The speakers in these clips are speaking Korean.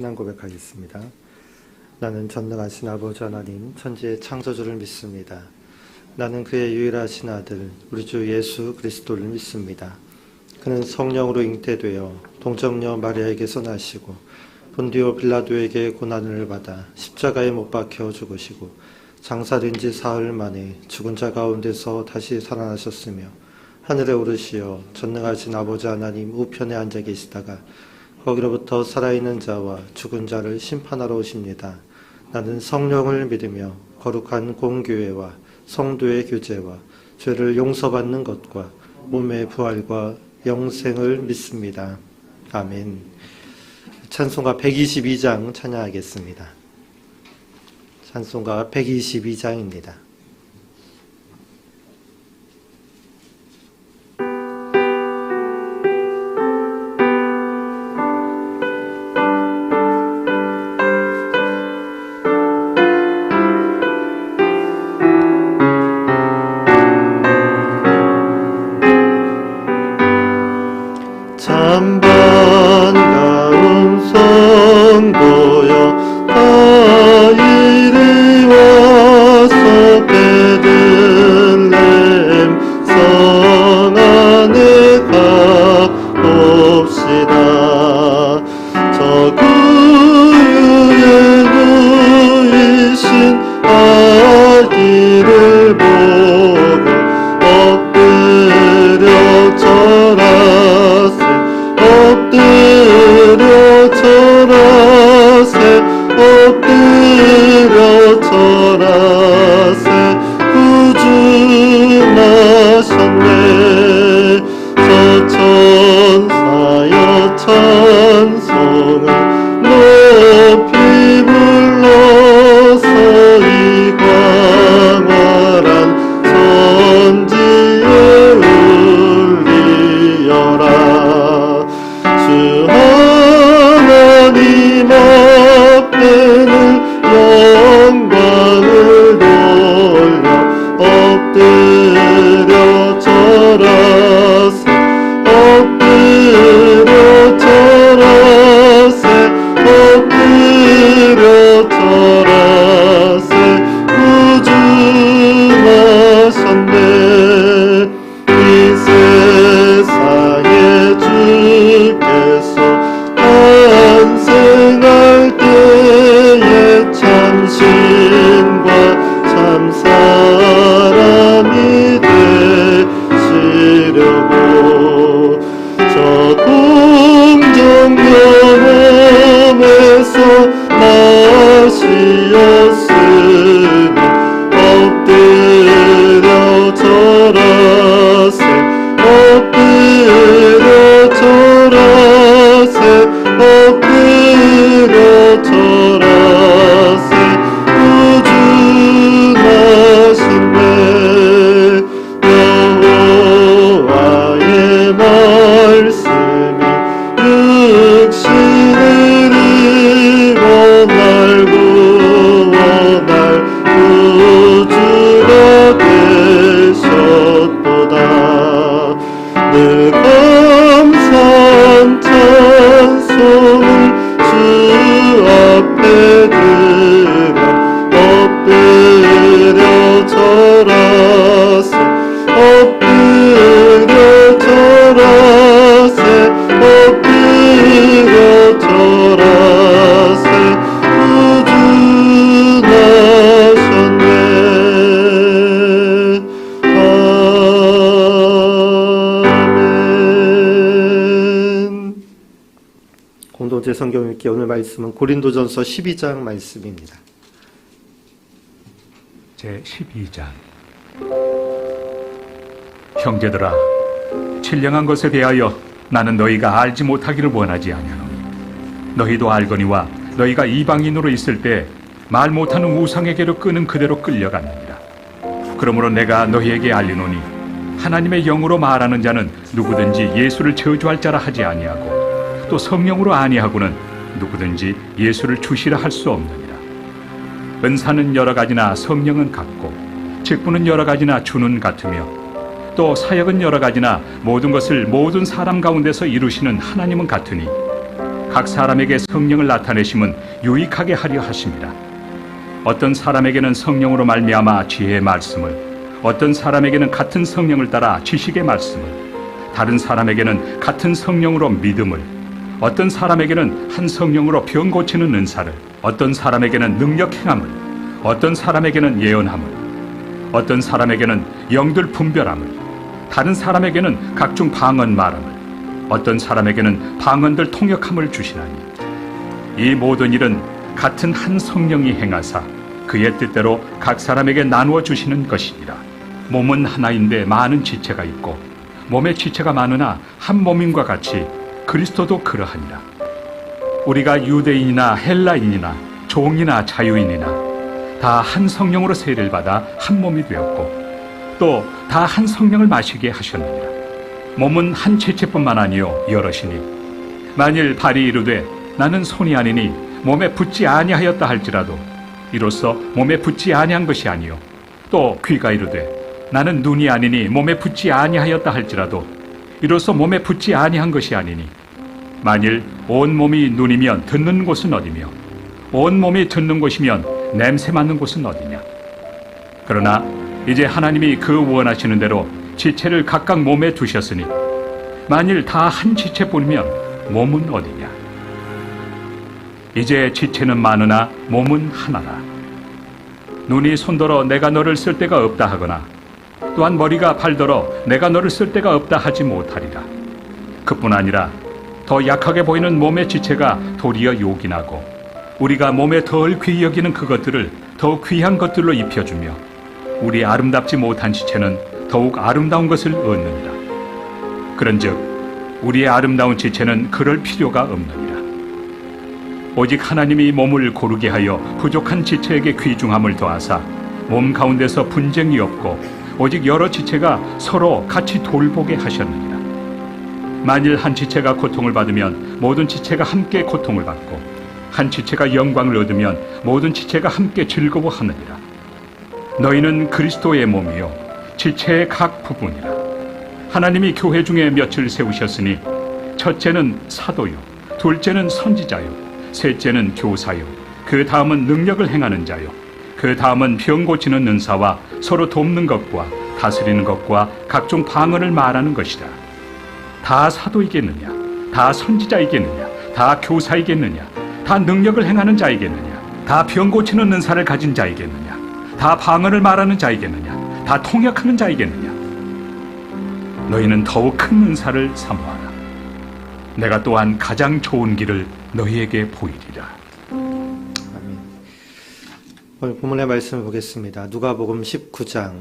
신앙 고백하겠습니다. 나는 전능하신 아버지 하나님 천지의 창조주를 믿습니다. 나는 그의 유일하신 아들 우리 주 예수 그리스도를 믿습니다. 그는 성령으로 잉태되어 동정녀 마리아에게서 나시고 본디오 빌라도에게 고난을 받아 십자가에 못 박혀 죽으시고 장사된 지 사흘 만에 죽은 자 가운데서 다시 살아나셨으며 하늘에 오르시어 전능하신 아버지 하나님 우편에 앉아 계시다가 거기로부터 살아있는 자와 죽은 자를 심판하러 오십니다. 나는 성령을 믿으며 거룩한 공교회와 성도의 교제와 죄를 용서받는 것과 몸의 부활과 영생을 믿습니다. 아멘. 찬송가 122장 찬양하겠습니다. 찬송가 122장입니다. 참 반가운 성도여 다 이리 와서 베들레헴 성 안에 가봅시다. 저 구유에 누이신 아기를 보고 엎드려 절하세 엎드려 절하세 엎드려 절하세 구주 나셨네. 저 천사여 찬송을 높이 불러서 이 광활한 천지에 울리어라. 주 하나님 앞에는 영광을 돌려 엎드려 절하세 엎드려 절하세 엎드려 절하세 구주 나셨네. 이 세상에 주께서 탄생할 때에 참신과 참사람이 되시려고 저 공정의 몸에서 나시었으니 엎드려 절하세 엎드려 절하세 엎드려 절하세 구주 나셨네. 여호와의 말씀이 육신을 입어 날 구원할 구주가 되셨도다. 늘 감사한 찬송을 주 앞에 들어 엎드려 절하세 엎드려 절하세 엎드려 절하세 구주 나셨네. 공동체 성경 읽기 오늘 말씀은 고린도전서 12장 말씀입니다. 제12장 형제들아 신령한 것에 대하여 나는 너희가 알지 못하기를 원하지 아니하노니 너희도 알거니와 너희가 이방인으로 있을 때 말 못하는 우상에게로 끄는 그대로 끌려갔느니라. 그러므로 내가 너희에게 알리노니 하나님의 영으로 말하는 자는 누구든지 예수를 저주할 자라 하지 아니하고 또 성령으로 아니하고는 누구든지 예수를 주시라 할 수 없느니라. 은사는 여러 가지나 성령은 같고 직분은 여러 가지나 주는 같으며 또 사역은 여러 가지나 모든 것을 모든 사람 가운데서 이루시는 하나님은 같으니 각 사람에게 성령을 나타내심은 유익하게 하려 하십니다. 어떤 사람에게는 성령으로 말미암아 지혜의 말씀을, 어떤 사람에게는 같은 성령을 따라 지식의 말씀을, 다른 사람에게는 같은 성령으로 믿음을, 어떤 사람에게는 한 성령으로 병 고치는 은사를, 어떤 사람에게는 능력 행함을, 어떤 사람에게는 예언함을, 어떤 사람에게는 영들 분별함을, 다른 사람에게는 각종 방언 말함을, 어떤 사람에게는 방언들 통역함을 주시나니 이 모든 일은 같은 한 성령이 행하사 그의 뜻대로 각 사람에게 나누어 주시는 것이니라. 몸은 하나인데 많은 지체가 있고 몸의 지체가 많으나 한 몸임과 같이 그리스도도 그러하니라. 우리가 유대인이나 헬라인이나 종이나 자유인이나 다 한 성령으로 세례를 받아 한 몸이 되었고 또 다 한 성령을 마시게 하셨느니라. 몸은 한 지체뿐만 아니요 여럿이니 만일 발이 이르되 나는 손이 아니니 몸에 붙지 아니하였다 할지라도 이로써 몸에 붙지 아니한 것이 아니요 또 귀가 이르되 나는 눈이 아니니 몸에 붙지 아니하였다 할지라도 이로써 몸에 붙지 아니한 것이 아니니 만일 온 몸이 눈이면 듣는 곳은 어디며 온 몸이 듣는 곳이면 냄새 맡는 곳은 어디냐. 그러나 이제 하나님이 그 원하시는 대로 지체를 각각 몸에 두셨으니 만일 다 한 지체뿐이면 몸은 어디냐. 이제 지체는 많으나 몸은 하나라. 눈이 손더러 내가 너를 쓸 데가 없다 하거나 또한 머리가 발더러 내가 너를 쓸 데가 없다 하지 못하리라. 그뿐 아니라 더 약하게 보이는 몸의 지체가 도리어 요긴하고 우리가 몸에 덜 귀히 여기는 그것들을 더 귀한 것들로 입혀주며 우리 아름답지 못한 지체는 더욱 아름다운 것을 얻느니라. 그런즉 우리의 아름다운 지체는 그럴 필요가 없느니라. 오직 하나님이 몸을 고르게 하여 부족한 지체에게 귀중함을 더하사 몸 가운데서 분쟁이 없고 오직 여러 지체가 서로 같이 돌보게 하셨느니라. 만일 한 지체가 고통을 받으면 모든 지체가 함께 고통을 받고 한 지체가 영광을 얻으면 모든 지체가 함께 즐거워하느니라. 너희는 그리스도의 몸이요 지체의 각 부분이라. 하나님이 교회 중에 몇을 세우셨으니 첫째는 사도요 둘째는 선지자요 셋째는 교사요 그 다음은 능력을 행하는 자요 그 다음은 병 고치는 은사와 서로 돕는 것과 다스리는 것과 각종 방언을 말하는 것이라. 다 사도이겠느냐 다 선지자이겠느냐 다 교사이겠느냐 다 능력을 행하는 자이겠느냐 다 병 고치는 은사를 가진 자이겠느냐 다 방언을 말하는 자이겠느냐 다 통역하는 자이겠느냐. 너희는 더욱 큰 은사를 사모하라. 내가 또한 가장 좋은 길을 너희에게 보이리라. 아멘. 오늘 본문의 말씀을 보겠습니다. 누가복음 19장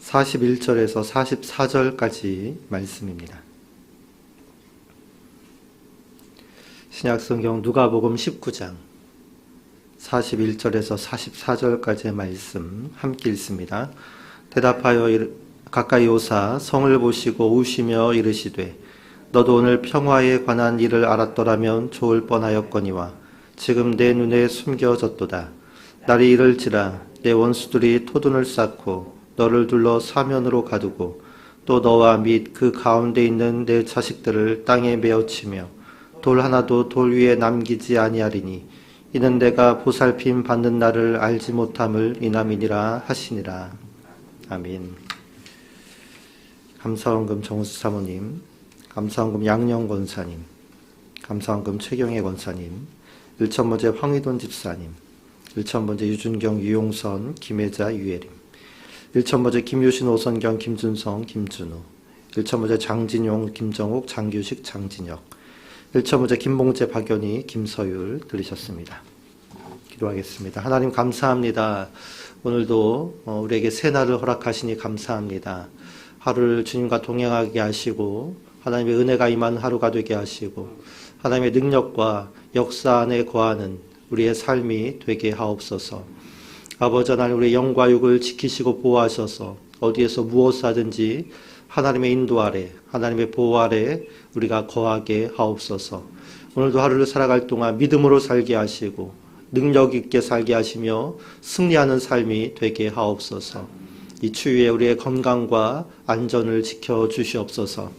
41절에서 44절까지 말씀입니다. 신약성경 누가복음 19장 41절에서 44절까지의 말씀 함께 읽습니다. 대답하여 가까이 오사 성을 보시고 우시며 이르시되 너도 오늘 평화에 관한 일을 알았더라면 좋을 뻔하였거니와 지금 내 눈에 숨겨졌도다. 날이 이를지라 내 원수들이 토둔을 쌓고 너를 둘러 사면으로 가두고 또 너와 및 그 가운데 있는 내 자식들을 땅에 메어치며 돌 하나도 돌 위에 남기지 아니하리니 이는 내가 보살핌 받는 날을 알지 못함을 인함이니라 하시니라. 아멘. 감사원금 정우수 사모님, 감사원금 양영 권사님, 감사원금 최경혜 권사님, 일천번째 황희돈 집사님, 일천번째 유준경 유용선 김혜자 유예림, 일천번째 김유신 오선경 김준성 김준우, 일천번째 장진용 김정욱 장규식 장진혁, 일천번째 김봉재 박연희 김서율 들으셨습니다. 기도하겠습니다. 하나님 감사합니다. 오늘도 우리에게 새 날을 허락하시니 감사합니다. 하루를 주님과 동행하게 하시고 하나님의 은혜가 임한 하루가 되게 하시고 하나님의 능력과 역사 안에 거하는 우리의 삶이 되게 하옵소서. 아버지 하나님 우리의 영과 육을 지키시고 보호하셔서 어디에서 무엇을 하든지 하나님의 인도 아래 하나님의 보호 아래 우리가 거하게 하옵소서. 오늘도 하루를 살아갈 동안 믿음으로 살게 하시고 능력 있게 살게 하시며 승리하는 삶이 되게 하옵소서. 이 추위에 우리의 건강과 안전을 지켜주시옵소서.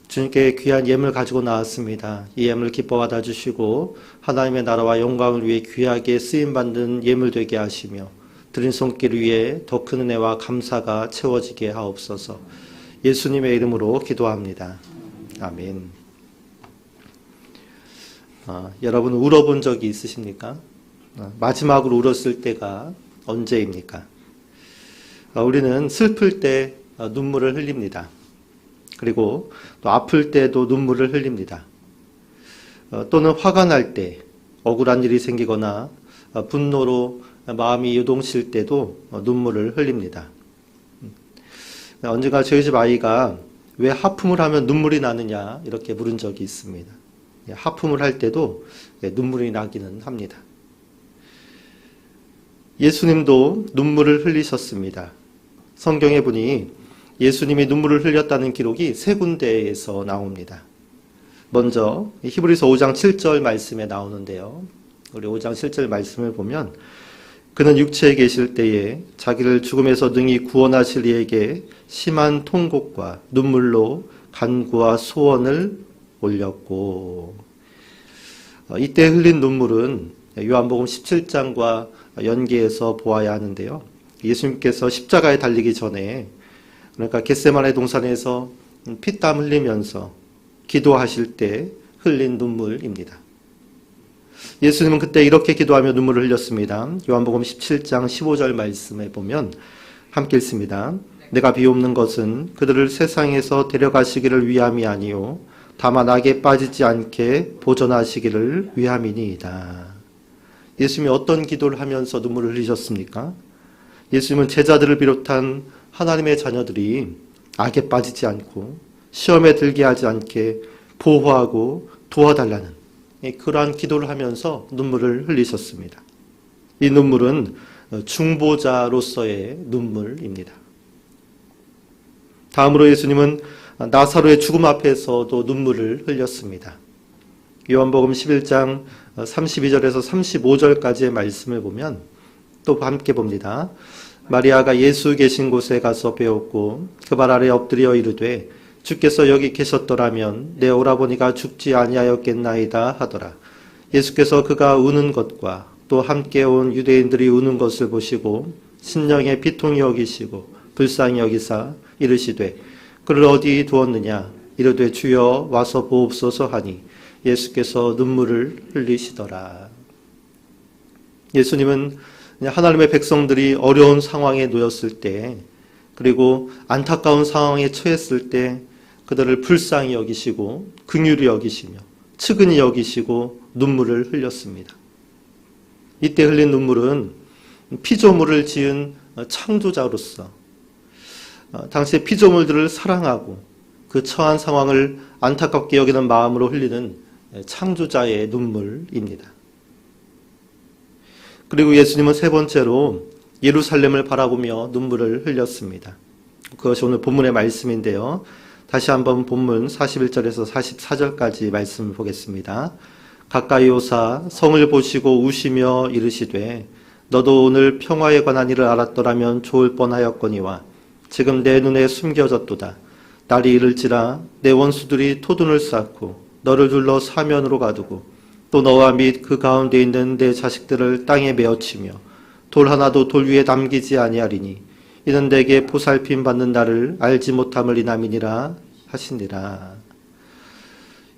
주님께 귀한 예물 가지고 나왔습니다. 이 예물 기뻐 받아주시고 하나님의 나라와 영광을 위해 귀하게 쓰임받는 예물 되게 하시며 드린 손길 위에 더 큰 은혜와 감사가 채워지게 하옵소서. 예수님의 이름으로 기도합니다. 아멘. 여러분 울어본 적이 있으십니까? 마지막으로 울었을 때가 언제입니까? 우리는 슬플 때 눈물을 흘립니다. 그리고 또 아플 때도 눈물을 흘립니다. 또는 화가 날 때, 억울한 일이 생기거나 분노로 마음이 요동칠 때도 눈물을 흘립니다. 언젠가 저희 집 아이가 왜 하품을 하면 눈물이 나느냐 이렇게 물은 적이 있습니다. 하품을 할 때도 눈물이 나기는 합니다. 예수님도 눈물을 흘리셨습니다. 성경에 보니 예수님이 눈물을 흘렸다는 기록이 세 군데에서 나옵니다. 먼저 히브리서 5장 7절 말씀에 나오는데요. 우리 5장 7절 말씀을 보면 그는 육체에 계실 때에 자기를 죽음에서 능히 구원하실 이에게 심한 통곡과 눈물로 간구와 소원을 올렸고, 이때 흘린 눈물은 요한복음 17장과 연계해서 보아야 하는데요. 예수님께서 십자가에 달리기 전에, 그러니까 겟세마네 동산에서 피땀 흘리면서 기도하실 때 흘린 눈물입니다. 예수님은 그때 이렇게 기도하며 눈물을 흘렸습니다. 요한복음 17장 15절 말씀에 보면 함께 읽습니다. 내가 비옵는 것은 그들을 세상에서 데려가시기를 위함이 아니요 다만 악에 빠지지 않게 보존하시기를 위함이니이다. 예수님이 어떤 기도를 하면서 눈물을 흘리셨습니까? 예수님은 제자들을 비롯한 하나님의 자녀들이 악에 빠지지 않고 시험에 들게 하지 않게 보호하고 도와달라는 그러한 기도를 하면서 눈물을 흘리셨습니다. 이 눈물은 중보자로서의 눈물입니다. 다음으로 예수님은 나사로의 죽음 앞에서도 눈물을 흘렸습니다. 요한복음 11장 32절에서 35절까지의 말씀을 보면 또 함께 봅니다. 마리아가 예수 계신 곳에 가서 배웠고 그 발 아래 엎드려 이르되 주께서 여기 계셨더라면 내 오라버니가 죽지 아니하였겠나이다 하더라. 예수께서 그가 우는 것과 또 함께 온 유대인들이 우는 것을 보시고 심령에 비통히 여기시고 불쌍히 여기사 이르시되 그를 어디 두었느냐 이르되 주여 와서 보옵소서 하니 예수께서 눈물을 흘리시더라. 예수님은 하나님의 백성들이 어려운 상황에 놓였을 때 그리고 안타까운 상황에 처했을 때 그들을 불쌍히 여기시고 긍휼히 여기시며 측은히 여기시고 눈물을 흘렸습니다. 이때 흘린 눈물은 피조물을 지은 창조자로서 당시의 피조물들을 사랑하고 그 처한 상황을 안타깝게 여기는 마음으로 흘리는 창조자의 눈물입니다. 그리고 예수님은 세 번째로 예루살렘을 바라보며 눈물을 흘렸습니다. 그것이 오늘 본문의 말씀인데요. 다시 한번 본문 41절에서 44절까지 말씀을 보겠습니다. 가까이 오사 성을 보시고 우시며 이르시되 너도 오늘 평화에 관한 일을 알았더라면 좋을 뻔하였거니와 지금 내 눈에 숨겨졌도다. 날이 이를지라 내 원수들이 토둔을 쌓고 너를 둘러 사면으로 가두고 또 너와 및 그 가운데 있는 내 자식들을 땅에 메어치며 돌 하나도 돌 위에 남기지 아니하리니 이는 내게 보살핌 받는 나를 알지 못함을 인함이니라 하시니라.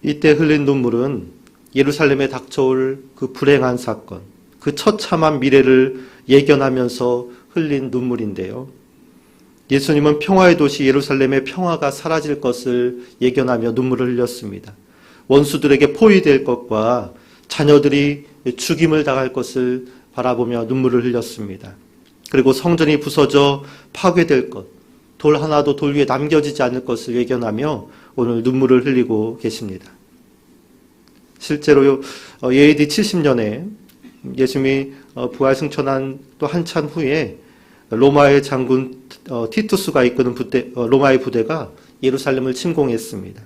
이때 흘린 눈물은 예루살렘에 닥쳐올 그 불행한 사건, 그 처참한 미래를 예견하면서 흘린 눈물인데요. 예수님은 평화의 도시 예루살렘의 평화가 사라질 것을 예견하며 눈물을 흘렸습니다. 원수들에게 포위될 것과 자녀들이 죽임을 당할 것을 바라보며 눈물을 흘렸습니다. 그리고 성전이 부서져 파괴될 것, 돌 하나도 돌 위에 남겨지지 않을 것을 예견하며 오늘 눈물을 흘리고 계십니다. 실제로 AD 70년에 예수님이 부활 승천한 또 한참 후에 로마의 장군 티투스가 이끄는 로마의 부대가 예루살렘을 침공했습니다.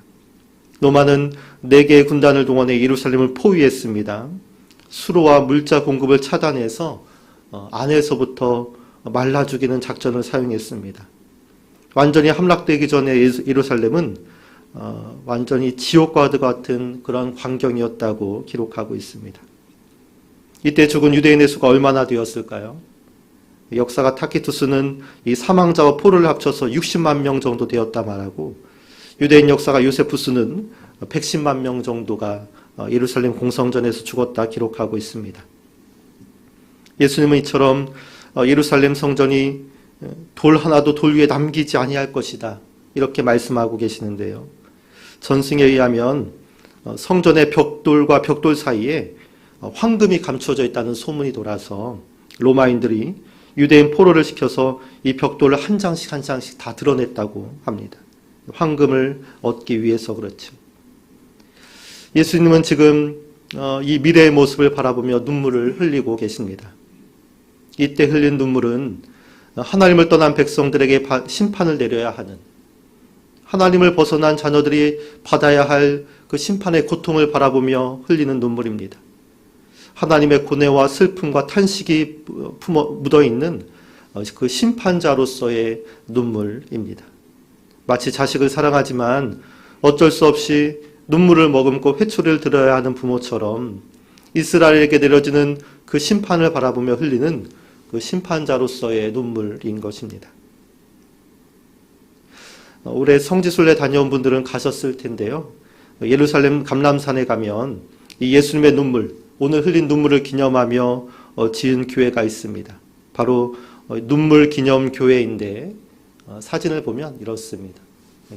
로마는 4개의 군단을 동원해 예루살렘을 포위했습니다. 수로와 물자 공급을 차단해서 안에서부터 말라 죽이는 작전을 사용했습니다. 완전히 함락되기 전에 예루살렘은 완전히 지옥과 같은 그런 광경이었다고 기록하고 있습니다. 이때 죽은 유대인의 수가 얼마나 되었을까요? 역사가 타키투스는 이 사망자와 포로를 합쳐서 60만 명 정도 되었다 말하고, 유대인 역사가 요세푸스는 110만 명 정도가 예루살렘 공성전에서 죽었다 기록하고 있습니다. 예수님은 이처럼 예루살렘 성전이 돌 하나도 돌 위에 남기지 아니할 것이다, 이렇게 말씀하고 계시는데요. 전승에 의하면 성전의 벽돌과 벽돌 사이에 황금이 감춰져 있다는 소문이 돌아서 로마인들이 유대인 포로를 시켜서 이 벽돌을 한 장씩 한 장씩 다 드러냈다고 합니다. 황금을 얻기 위해서 그렇죠. 예수님은 지금 이 미래의 모습을 바라보며 눈물을 흘리고 계십니다. 이때 흘린 눈물은 하나님을 떠난 백성들에게 심판을 내려야 하는, 하나님을 벗어난 자녀들이 받아야 할 그 심판의 고통을 바라보며 흘리는 눈물입니다. 하나님의 고뇌와 슬픔과 탄식이 묻어있는 그 심판자로서의 눈물입니다. 마치 자식을 사랑하지만 어쩔 수 없이 눈물을 머금고 회초리를 들어야 하는 부모처럼 이스라엘에게 내려지는 그 심판을 바라보며 흘리는 그 심판자로서의 눈물인 것입니다. 올해 성지순례 다녀온 분들은 가셨을 텐데요. 예루살렘 감람산에 가면 이 예수님의 눈물, 오늘 흘린 눈물을 기념하며 지은 교회가 있습니다. 바로 눈물 기념 교회인데 사진을 보면 이렇습니다.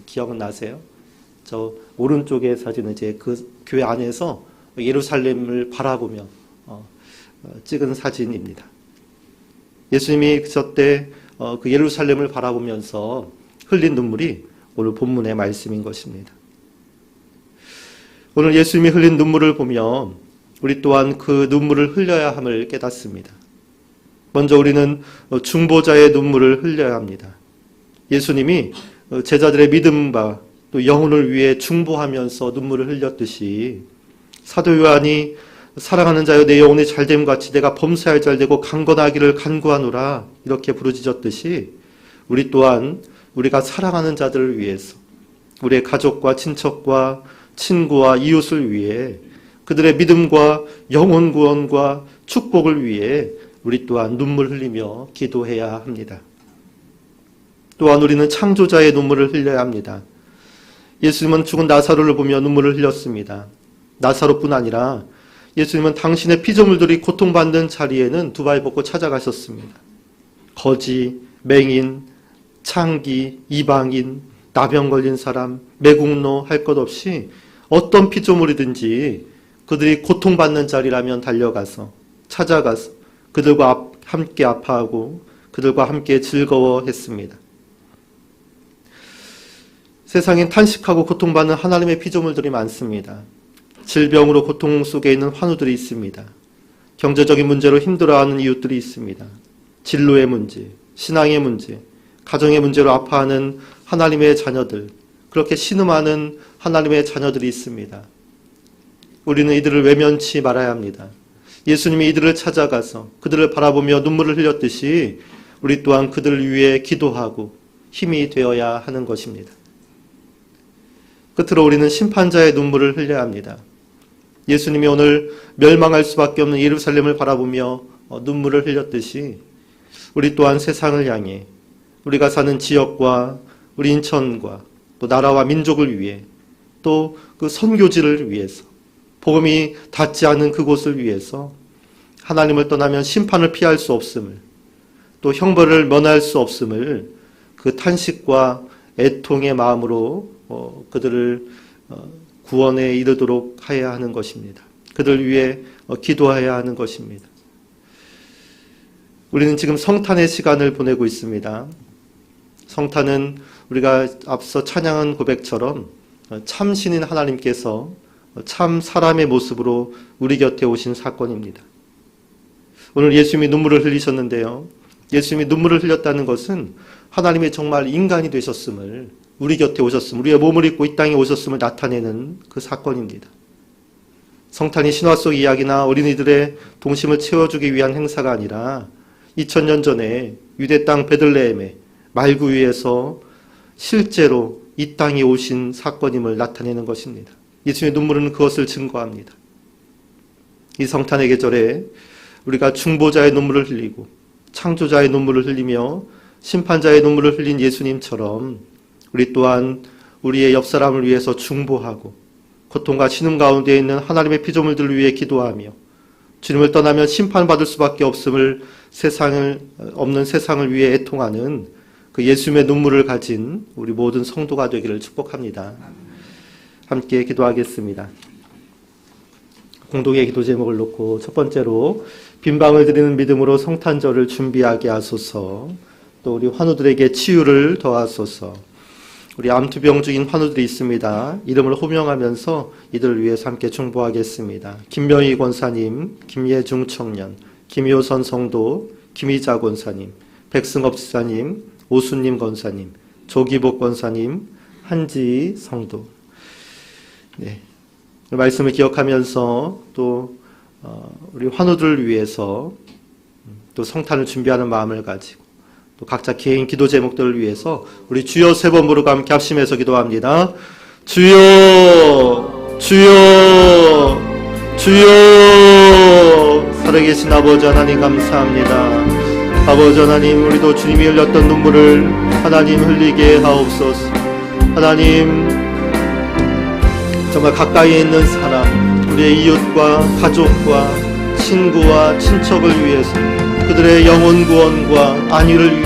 기억나세요? 저 오른쪽의 사진은 이제 그 교회 안에서 예루살렘을 바라보며 찍은 사진입니다. 예수님이 저때 그 예루살렘을 바라보면서 흘린 눈물이 오늘 본문의 말씀인 것입니다. 오늘 예수님이 흘린 눈물을 보며 우리 또한 그 눈물을 흘려야 함을 깨닫습니다. 먼저 우리는 중보자의 눈물을 흘려야 합니다. 예수님이 제자들의 믿음과 또 영혼을 위해 중보하면서 눈물을 흘렸듯이, 사도 요한이 사랑하는 자여 내 영혼이 잘됨 같이 내가 범사에 잘되고 강건하기를 간구하노라 이렇게 부르짖었듯이, 우리 또한 우리가 사랑하는 자들을 위해서, 우리의 가족과 친척과 친구와 이웃을 위해, 그들의 믿음과 영혼 구원과 축복을 위해 우리 또한 눈물 흘리며 기도해야 합니다. 또한 우리는 창조자의 눈물을 흘려야 합니다. 예수님은 죽은 나사로를 보며 눈물을 흘렸습니다. 나사로뿐 아니라 예수님은 당신의 피조물들이 고통받는 자리에는 두 발 벗고 찾아가셨습니다. 거지, 맹인, 창기, 이방인, 나병 걸린 사람, 매국노 할 것 없이 어떤 피조물이든지 그들이 고통받는 자리라면 달려가서 찾아가서 그들과 함께 아파하고 그들과 함께 즐거워했습니다. 세상엔 탄식하고 고통받는 하나님의 피조물들이 많습니다. 질병으로 고통 속에 있는 환우들이 있습니다. 경제적인 문제로 힘들어하는 이웃들이 있습니다. 진로의 문제, 신앙의 문제, 가정의 문제로 아파하는 하나님의 자녀들, 그렇게 신음하는 하나님의 자녀들이 있습니다. 우리는 이들을 외면치 말아야 합니다. 예수님이 이들을 찾아가서 그들을 바라보며 눈물을 흘렸듯이 우리 또한 그들을 위해 기도하고 힘이 되어야 하는 것입니다. 끝으로 우리는 심판자의 눈물을 흘려야 합니다. 예수님이 오늘 멸망할 수밖에 없는 예루살렘을 바라보며 눈물을 흘렸듯이 우리 또한 세상을 향해, 우리가 사는 지역과 우리 인천과 또 나라와 민족을 위해, 또 그 선교지를 위해서, 복음이 닿지 않은 그곳을 위해서 하나님을 떠나면 심판을 피할 수 없음을, 또 형벌을 면할 수 없음을 그 탄식과 애통의 마음으로 그들을 구원에 이르도록 해야 하는 것입니다. 그들 위해 기도해야 하는 것입니다. 우리는 지금 성탄의 시간을 보내고 있습니다. 성탄은 우리가 앞서 찬양한 고백처럼 참 신인 하나님께서 참 사람의 모습으로 우리 곁에 오신 사건입니다. 오늘 예수님이 눈물을 흘리셨는데요. 예수님이 눈물을 흘렸다는 것은 하나님이 정말 인간이 되셨음을, 우리 곁에 오셨음을, 우리의 몸을 입고 이 땅에 오셨음을 나타내는 그 사건입니다. 성탄이 신화 속 이야기나 어린이들의 동심을 채워주기 위한 행사가 아니라 2000년 전에 유대 땅 베들레헴의 말구 위에서 실제로 이 땅에 오신 사건임을 나타내는 것입니다. 예수님의 눈물은 그것을 증거합니다. 이 성탄의 계절에 우리가 중보자의 눈물을 흘리고 창조자의 눈물을 흘리며 심판자의 눈물을 흘린 예수님처럼 우리 또한 우리의 옆사람을 위해서 중보하고 고통과 신음 가운데 있는 하나님의 피조물들을 위해 기도하며 주님을 떠나면 심판받을 수밖에 없는 세상을 위해 애통하는 그 예수님의 눈물을 가진 우리 모든 성도가 되기를 축복합니다. 함께 기도하겠습니다. 공동의 기도 제목을 놓고 첫 번째로 빈방을 드리는 믿음으로 성탄절을 준비하게 하소서. 또 우리 환우들에게 치유를 더하소서. 우리 암투병 중인 환우들이 있습니다. 이름을 호명하면서 이들을 위해서 함께 중보하겠습니다. 김명희 권사님, 김예중 청년, 김효선 성도, 김희자 권사님, 백승업 지사님, 오수님 권사님, 조기복 권사님, 한지희 성도. 네. 말씀을 기억하면서 또 우리 환우들을 위해서 또 성탄을 준비하는 마음을 가지고 또 각자 개인 기도 제목들을 위해서 우리 주여 세 번 부르고 함께 합심해서 기도합니다. 주여, 주여, 주여. 살아계신 아버지 하나님 감사합니다. 아버지 하나님, 우리도 주님이 흘렸던 눈물을 하나님 흘리게 하옵소서. 하나님, 정말 가까이에 있는 사람, 우리의 이웃과 가족과 친구와 친척을 위해서 그들의 영혼 구원과 안위를 위해